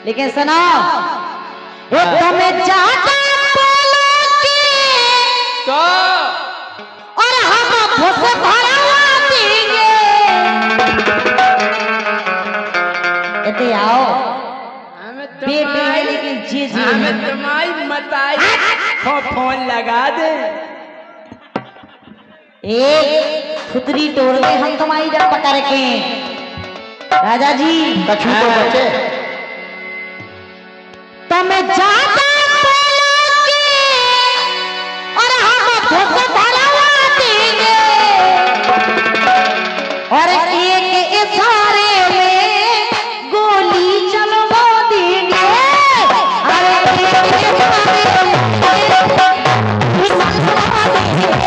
लेकिन सुनो एकदम ज्यादा बोलोगे तो और हम फुस भरवा देंगे। इतने आओ बेटे है लेकिन जी जी हमें तुम्हारी मताई फोन लगा दे। एक खुदरी तोड़ दे हम तुम्हारी जब पकड़ के राजा जी कछु तो बचे। तुम ज्यादा बोलोगे और हम फुस भरवा देंगे और एक इशारे में गोली चलवा देंगे। अरे एक इशारे में गोली चलवा देंगे।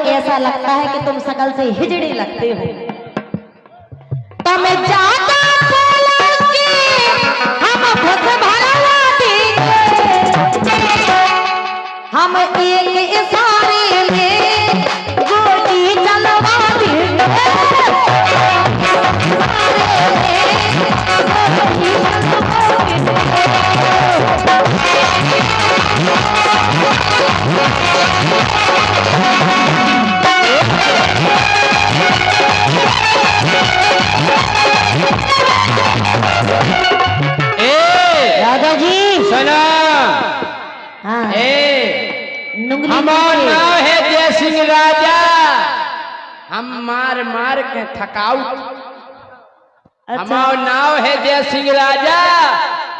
ऐसा लगता है कि तुम शकल से हिजड़े लगते हो। तुम ज्यादा बोलोगे हम फुस भरवा देंगे। हम एक इशारे में गोली चलवा देंगे। राजा जी सुना हाँ हमारा नाम है जय सिंह राजा। हम मार मार के थकाऊ। हमारा नाम है जय सिंह राजा।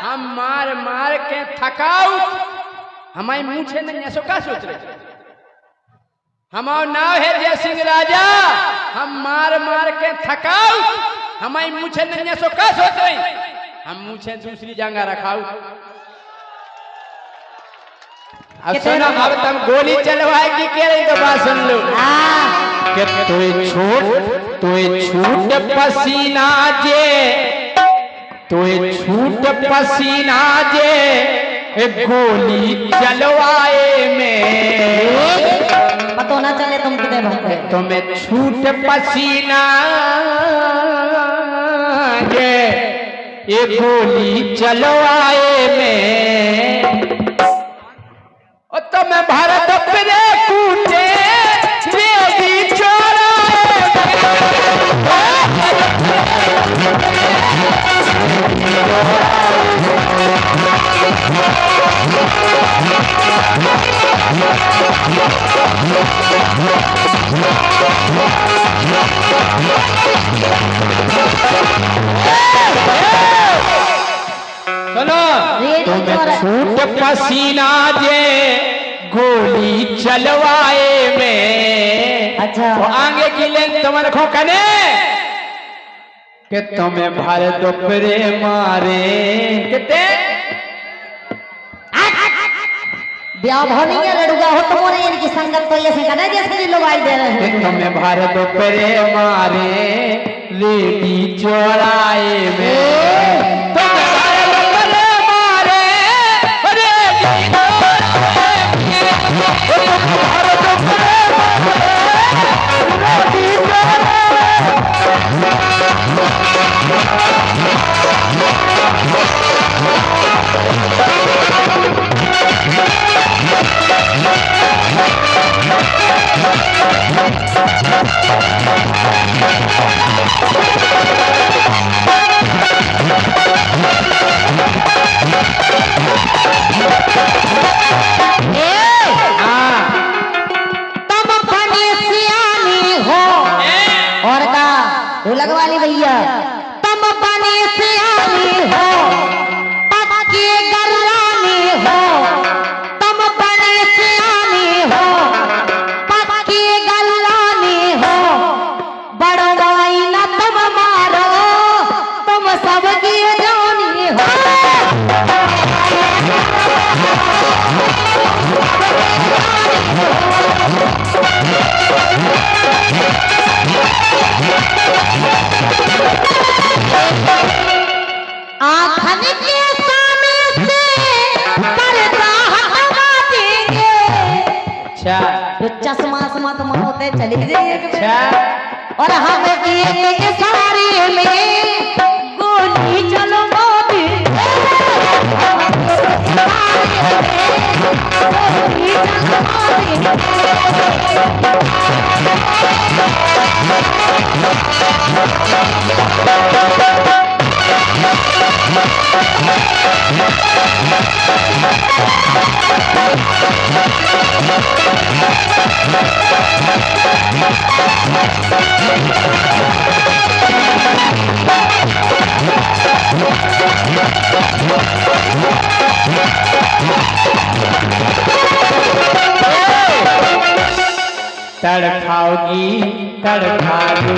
हम मार मार के थकाऊ। हमारी मुंह से नहीं ऐसा क्या सोच रहे। हमारा नाम है जय सिंह राजा। हम मार मार के थकाऊ। हमारी मुंह से नहीं ऐसा क्या सोच रहे। हम मुंह से दूसरी जगह रखाऊ। अब सुनो अब तुम गोली चलवाएगी कह रही तो बात सुन लो। कि तोय छूट पसीना जे तोय छूट पसीना जे गोली चलवाए में पता ना चले तुम कितने भक्ते। तुम्हें छूट पसीना जे ये गोली चलवाए में और तुम्हें भारत पे कूटे भी छूट पसीना जे गोली चलवाए में। अच्छा तो आगे की लेन तुम रखो कने कि तुम्हें भारत पे मारे कितने ब्याह भोनी है लड़ुआ हो तुम और इनकी संगत तो ऐसे करना जैसे लोग आई दे रहे हैं। तुम्हें भारत पे मारे रेडी चौराहे में। ढोलक वाली भैया तुम बने सियानी हो पक्की गर्रानी हो। तुम बने सियानी हो आँखन के सामने से पर्दा हटवा देंगे। अच्छा जो चश्मा समा तो होते चली जाएगी। अच्छा और हम एक सारे में गोली चलवा देंगे। गोली चलवा तड़पाओगी तड़पा लो,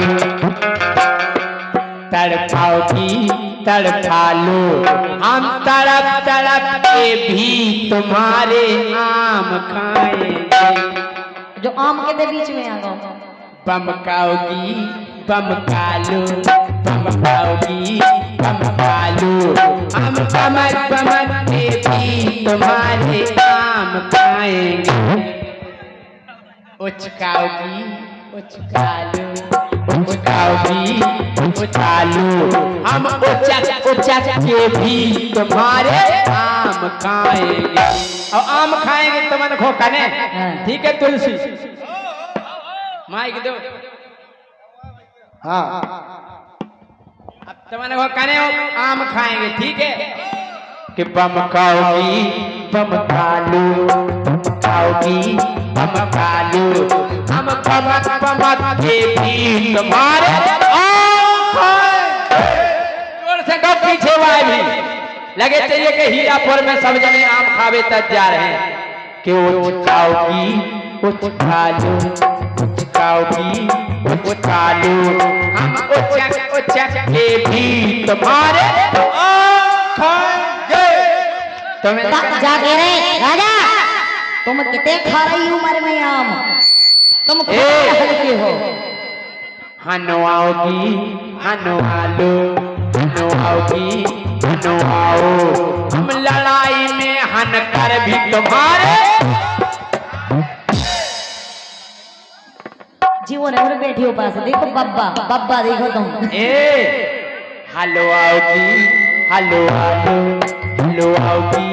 तड़पाओगी तड़पा लो, हम तड़प तड़प के भी तुम्हारे आम खाएंगे। जो आम के दे बीच में आ गो बमकाओगी बमकालो, बमकाओगी बमकालो, हम बमक बमक के भी तुम्हारे आम खाएंगे। उचकाओगी उचकालो, उचकाओगी उचकालो, हम उचक उचक के भी तुम्हारे आम खाएंगे। और आम खाएंगे तो मन खो कने, ठीक है तुलसी माइक दो। हाँ अब तुमने को कने आम खाएंगे, ठीक है कि बम खाओगी बम खालो, खाओगी बम खालो, हम बमक बमक के भी तुम्हारे आम खाएंगे। जोर से दो पीछे वाले भी लगे चाहिए कि हीरापुर में सब जने आम खावे तक जा रहे हैं कि उचकाओगी उचकालो, उचकाओगी उचकालो, हम उचक उचक के भी तुम्हारे आम खाएंगे। तुम्हें जाके रे राजा, तुम कितने खा रही उम्र में आम, तुम हल्के हो। हनुआओगी हनुआलो, हनुआओगी हनुआओ, हम लड़ाई में हन कर भी तुम्हारे जीवन है। बैठी हो पास देखो बब्बा, बब्बा देखो तुम। हलो आओगी हलो आलो, हलो आओगी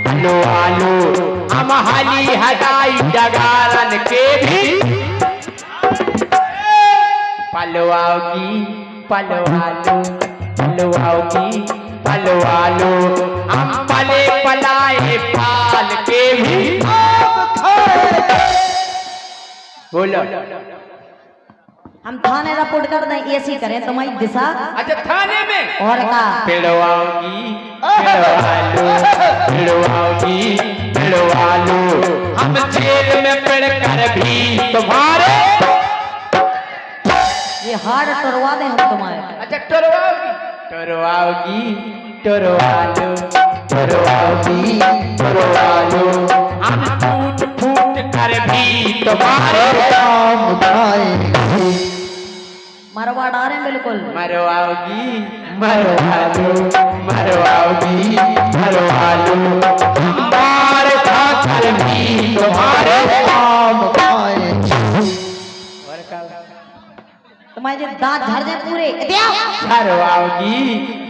हलो आलो, हम हाली हटाई डगारन के भी पलो आओगी पलो आलो, पलो आओगी पलो आलो, हम पले पलाए पाल के भी बोलो। हम थाने रिपोर्ट कर दें, ऐसी करें तुम्हारी दिशा। अच्छा थाने में और का पिड़वाओगी पिड़वालो, पिड़वाओगी पिड़वालो, हम जेल में पड़ कर भी तुम्हारे ये हार्ड टरवा दें हम तुम्हारे। अच्छा टरवाओगी टरवाओगी टरवालो, टरवाओगी टरवालो, हम फूट फूट कर भी तुम्हारे आम खाएंगे। मरवा डारे बिल्कुल। मरवाओगी मरवालो, मरवाओगी मरवालो, मार खाकर भी तुम्हारे आम खाएंगे। तुम्हारे दांत झड़ जाए पूरे। झरवाओगी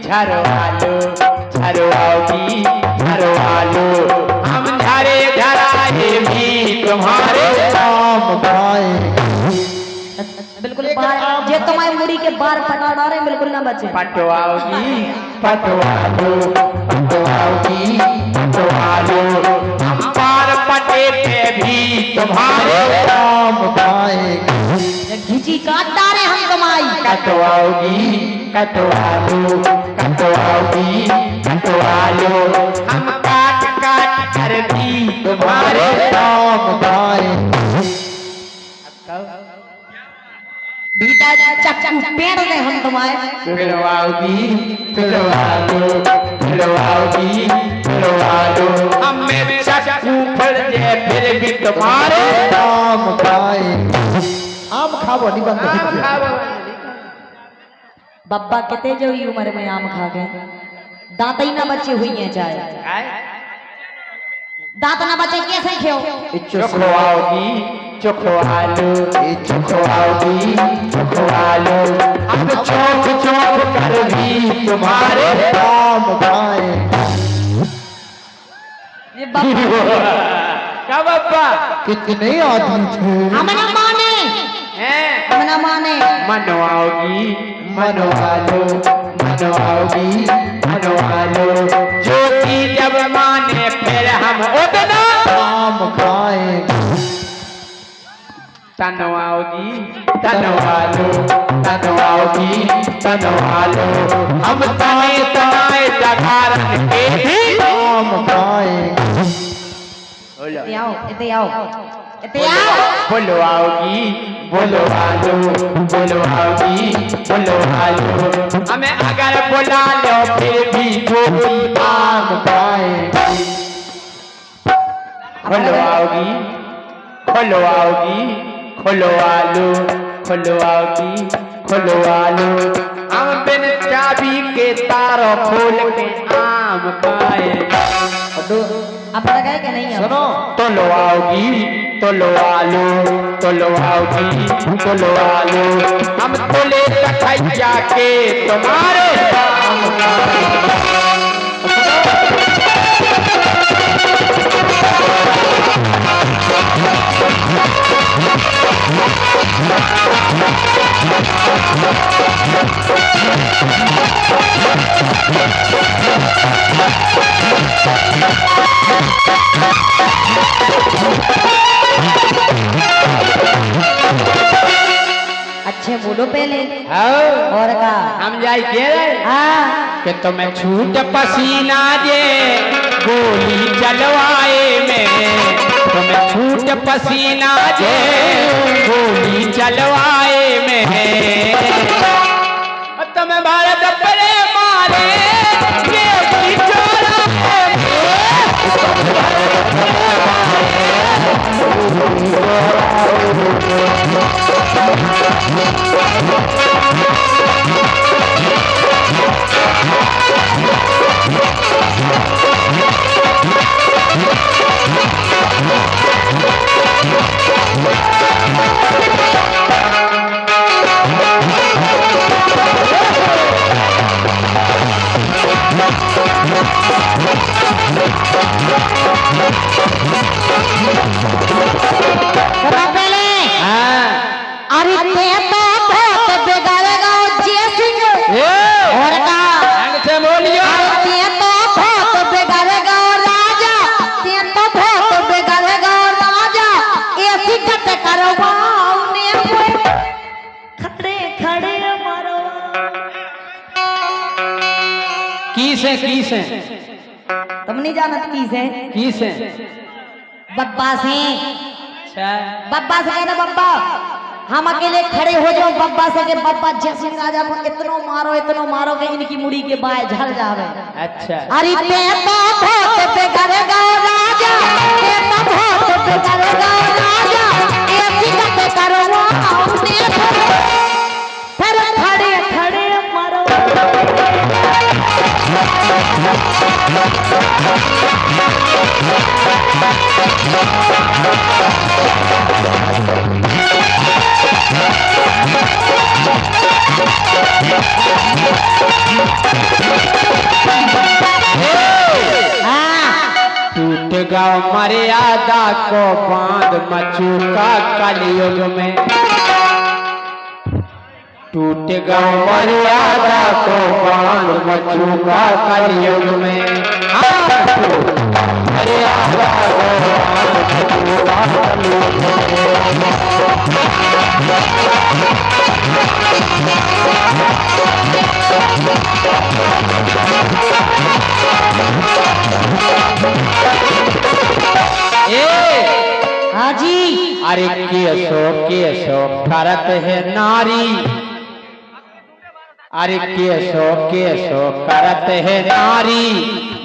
झरवालो, झरवाओगी झरवालो, हम झरे झराए भी तुम्हारे आम खाएंगे। बिल्कुल बार जे तुम्हारी मुड़ी के बार पटा डारे बिल्कुल ना बचे। पटवाओगी पटवालो, पटवाओगी पटवालो, हम पार पटे पे भी तुम्हारे आम खाएंगे। घिची काट डारे हम तुम्हारी। कटवाओगी कटवालो, कटवाओगी कटवालो, हम काट काट कर भी तुम्हारे आम खाएंगे। भीतर चक्कू पेड़ दे हम तुम्हारे। फिरवाओगी फिरवा दो हमें चक्कू फिर दे फिर भी तुम्हारे आम खाए आम खाबो निबंध आम खाओ बब्बा कहते जो ही उम्र में आम खा गए दांत ही ना बचे हुई हैं चाहे दांत ना बचे कैसे खेओ चुखवाओगी चुखवालो चुखवाओगी चुखवालो हम चौक चौक कर भी तुम्हारे आम खाए ये बब्बा क्या बाबा कितने आदमी थे हम ना माने हैं हम ना माने मनवाओगी मनवालो जो की जब माने फिर हम उतना आम खाए तनवाओगी तनवालो हम तने तनाए जगारन के भी आम खाए इते आओ इते आओ बुलवाओगी हमें अगर बुला लो फिर भी जोगी आम खाए खुलवालो हम बिन चाबी के तारों खोल के आम खाए अब लगाए कि नहीं अब? सुनो तो लवाओगी हम तुले कठैया के तुम्हारे आम खाए अच्छे बोलो पहले आओ और का हम जाई के रे हाँ कि तुम्हें छूट पसीना दे गोली चलवाए में तुम्हें छूट पसीना दे गोली चलवाए में तुम्हें भारत परे मारे ये भी चोराए सुनो पहले अरे ते तो बहुत बिगड़ेगा जय सिंह और का से बोलियो ते तो बहुत बिगड़ेगा राजा ते तो बहुत बिगड़ेगा राजा ऐसी कट करवाओ ने कोई खड़े खड़े मारो की से तुम नहीं जानत की से बब्बा से बब्बा से कहना बब्बा हम अकेले खड़े हो जाओ बब्बा से के बब्बा जैसे राजा को इतनो मारो कि इनकी मुड़ी के बाय झड़ जावे अच्छा अरे ते तो बहुत बिगड़ेगा राजा ते तो बहुत बिगड़ेगा राजा ऐसी कट करवाओ ने फिर खड़े खड़े मारो टूट गाँव मर्यादा को बांध मचुका कलयुग में टूट गाँव मर्यादा को बांध मचुका कलयुग में मर्यादा को बांध मचुका कलयुग हाजी अरे केसो ठरत है नारी अरे केसो केसो करत है नारी,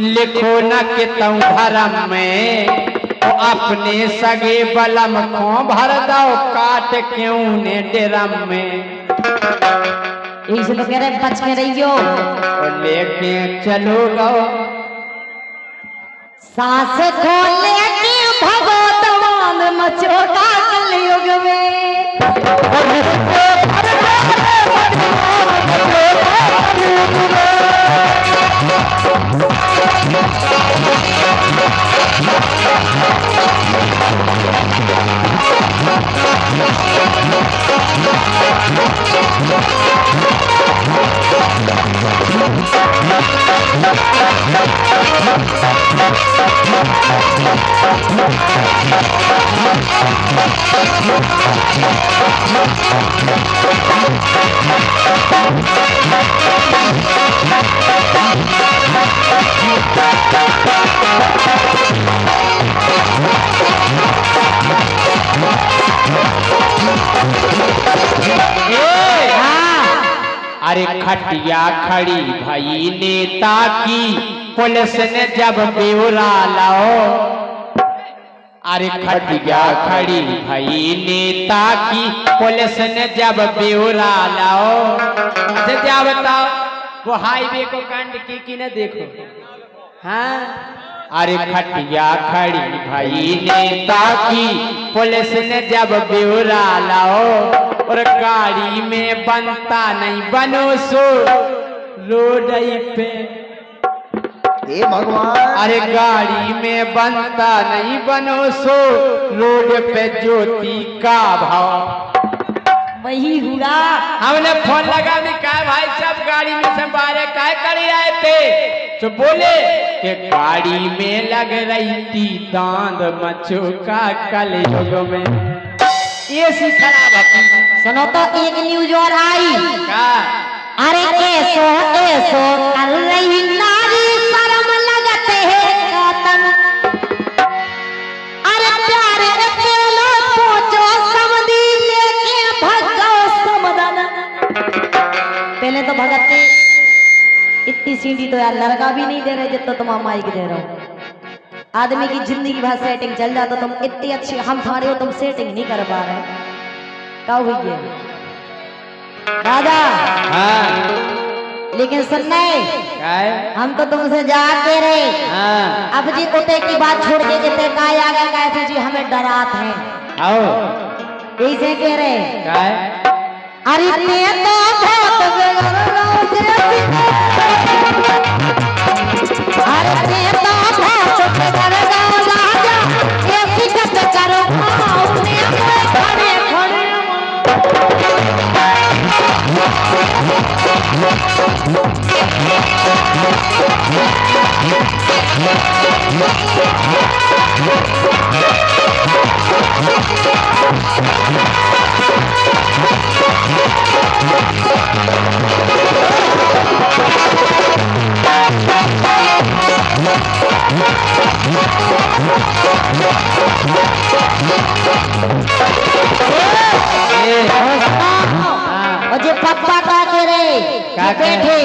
लिखो न कि तुम धर्म में, तो अपने सगे बलम को भर दो, काट क्यों ने ड्रम में। इसे तो कह रहे बच के रहियो, लेके चलो गो सांस खोले के भगवतवान मचोटा कलयुग में। अरे खटिया खड़ी भाई नेता की, पुलिस ने जब ब्यौरा लाओ। अरे खटिया खड़ी भाई नेता की, पुलिस ने जब ब्यौरा लाओ। अच्छा क्या बताओ, वो हाईवे को कांड की न देखो। हाँ अरे खटिया खड़ी भाई नेता की, पुलिस ने जब ब्यौरा लाओ। और गाड़ी में बनता नहीं बनो सो रोड पे। हे भगवान, अरे गाड़ी में बनता नहीं बनो सो रोड पे ज्योति का भाव। वही हुआ, हमने फोन लगा भी कहा भाई सब गाड़ी में से बाहर काय कर आए थे, तो बोले कि गाड़ी में लग रही थी दांत मचुका कलयुग में। ये सी खराब है। सुनो तो एक न्यूज और आई। का? अरे ऐसो ऐसो कर रही नारी, शर्म लगते है कतन। अरे प्यारे अकेला पहुंचो समधी, लेके भगो समदन। पहले तो भगत इतनी सीढ़ी तो यार लड़का भी नहीं दे रहे जितना तुम माइक दे रहे हो। आदमी की जिंदगी भर सेटिंग चल जाता, तुम इतनी अच्छी हम थारे हो, तुम सेटिंग नहीं कर पा रहे। क्या हुई है दादा? हाँ। लेकिन सुनने हम तो तुमसे जाते रहे। हाँ। अब जी कुत्ते की बात छोड़ के जितने काय आ गए कैसे जी हमें डरात है। आओ कैसे कह रहे? अरे ते तो बहुत पप्पा का कह रहे बैठे।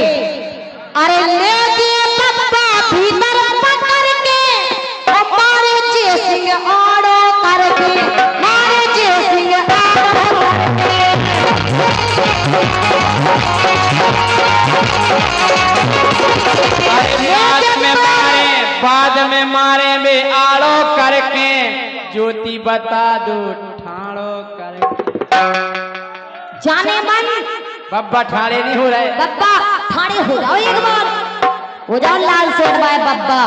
अरे ले दिए पप्पा भीतर पकड़ के, हमारे जैसिंग आड़ो करके, मारे जैसिंग आड़ो बाद में मारे में आड़ो करके, ज्योति बता दो ठाड़ो करके। जाने मन बब्बा ठाड़े नहीं हो रहे। बब्बा ठाड़े हो जाओ, एक बार हो जाओ लाल सेठ भाई बब्बा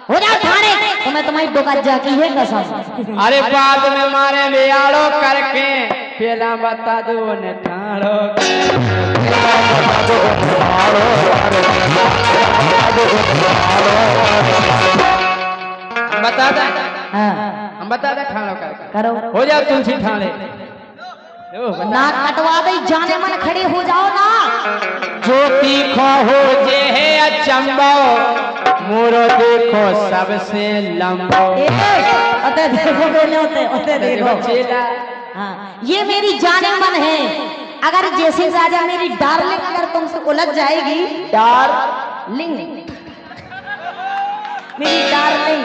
हो जाओ ठाड़े। तो मैं तुम्हारी दुकज्जा की है कसम। अरे बाद में मारे बेआड़ो करके, पहला बता दो ने ठाड़ो बता दे। हम बता दे ठाड़ो करो, हो जाओ तुलसी ठाड़े। नाक कटवा दे, जाने मन खड़े हो जाओ ना। ज्योति खो हो जे है अचंबो, मोरो देखो सबसे लंबो। देखो बोले होते देखो। चेला हाँ, ये मेरी जाने मन है। अगर जैसे राजा मेरी डार्लिंग अगर तुमसे उलझ जाएगी, डार्लिंग मेरी डार्लिंग,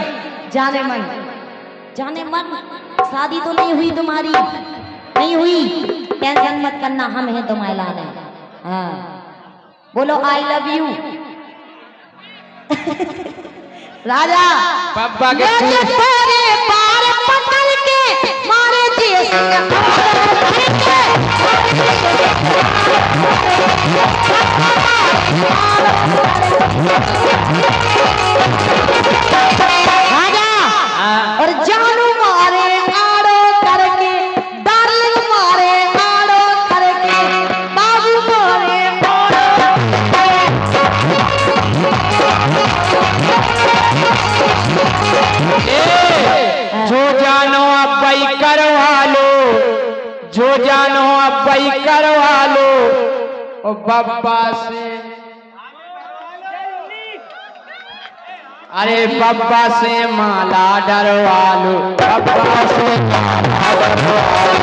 जाने मन, शादी तो नहीं हुई तुम्हारी, नहीं हुई, टेंशन मत करना, हम हैं तुम्हारे लाने। हाँ बोलो आई लव यू। राजा बब्बा के तेरे पार पकड़ के मारे राजा और जानू मारे आड़ो करके, डार्लिंग मारे आड़ो करके, बाबू मारे जो जानो अब्बाई करवा लो, जो जानो अब्बाई करवा लो, ओ बब्बा से, अरे बब्बा से माला डरवा लो, बब्बा से माला डरवा लो।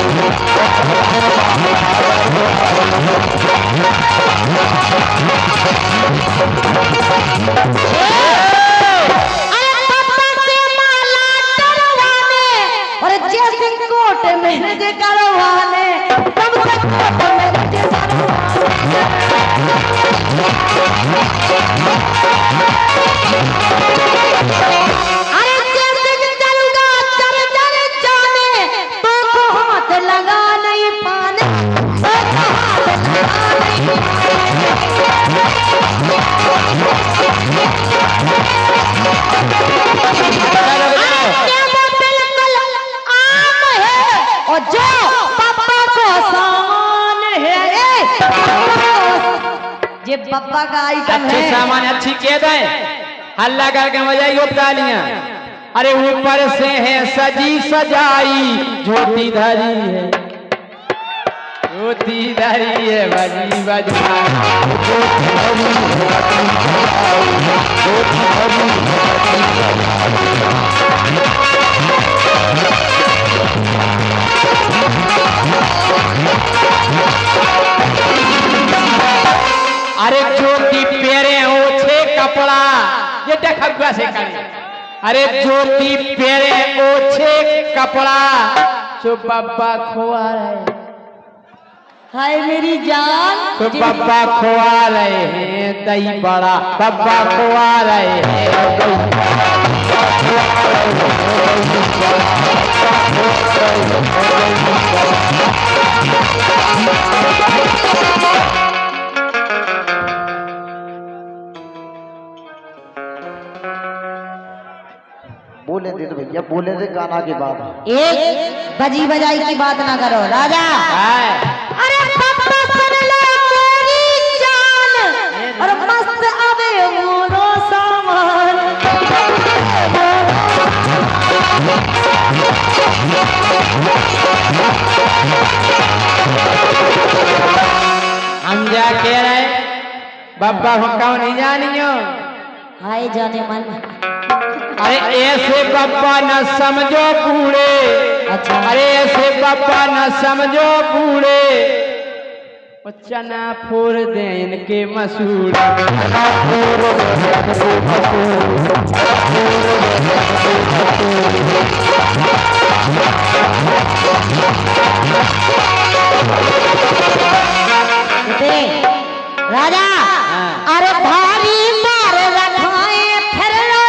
कोट मेरे जे करवाने, तब तक कोट मेरे जे अरे जैसे चलूंगा चल चल जाने, तो हाथ लगा नहीं पाने, तो हाथ लगा नहीं और जो पापा को सामान है, ये पापा का आइटम अच्छे है। सामान अच्छी कह दे, हल्ला करके मजाई तालियां। अरे ऊपर से है सजी सजाई, ज्योति धरी है, ज्योति धरी है, बजी बजा अरे ज्योति पेरे ओछे कपड़ा, ये देखा से करे। अरे ज्योति पेरे ओछे कपड़ा, जो बब्बा खोआ रहे, हाय मेरी जान, तो बब्बा खोआ रहे हैं दही बड़ा, बब्बा खोआ रहे हैं दही बोले दे तो भैया, बोले दे गाना के बाद। एक बजी बजाई की बात ना करो राजा। अरे पापा सुन ले मेरी जान, और मस्त आवे मोरो सामान। हम जा कह रहे बब्बा हो कौन नहीं जानियो। हाय जाने मन, अरे ऐसे बब्बा न समझो बूढ़े, अच्छा अरे ऐसे बब्बा न समझो बूढ़े, चना फोड़ दे इनके मसूड़े। राजा अरे भारी मार रखाए फिर लो,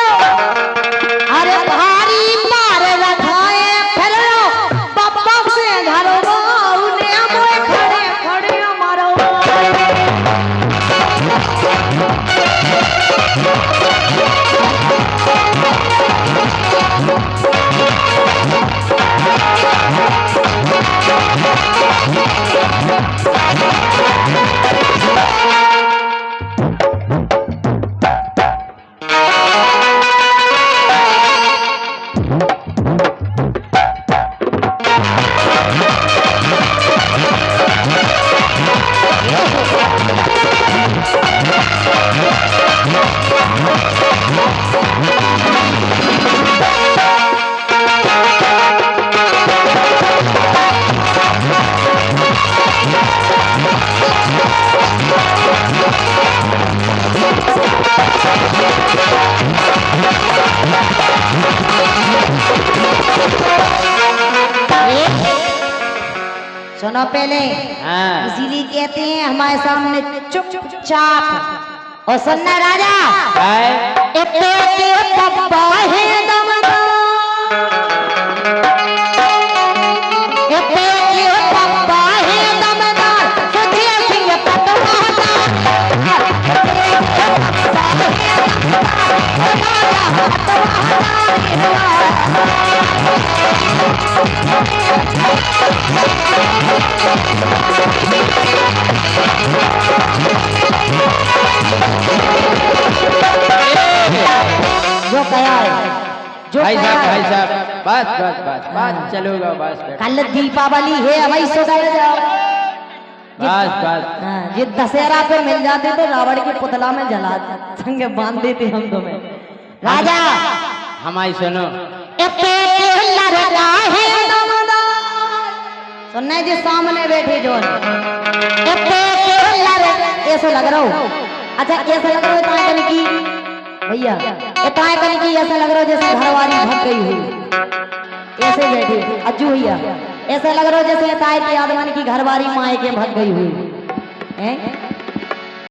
अरे भारी मार रखाए फिर लो, पापा से घर उन्हें मोए खड़े खड़े मारो। सुनो पहले, हाँ। इसीलिए कहते हैं हमारे सामने चुपचाप और सुनना राजा। बब्बा है दमदार, बब्बा है दमदार, सुधीर सिंह पटवार, जो कहा है, जो भाई कहा है। साहब बस बस बस बस चलोगा बस कल दीपावली है, हमारी सुधर जाओ। बस बस हाँ, ये दशहरा पे मिल जाते तो रावण के पुतला में जला संगे बांध देते हम तुम्हें। राजा हमारी सुनो सुनना जी सामने बैठे जो ऐसे लग रहा हो। अच्छा ऐसा लग रहा है ताए कन की भैया, ये ताए कन की ऐसा लग रहा है जैसे घरवाली भाग गई हुई। ऐसे बैठे अज्जू भैया, ऐसा लग रहा है जैसे ताए के आदमन की घरवाली माए के भाग गई हुई है।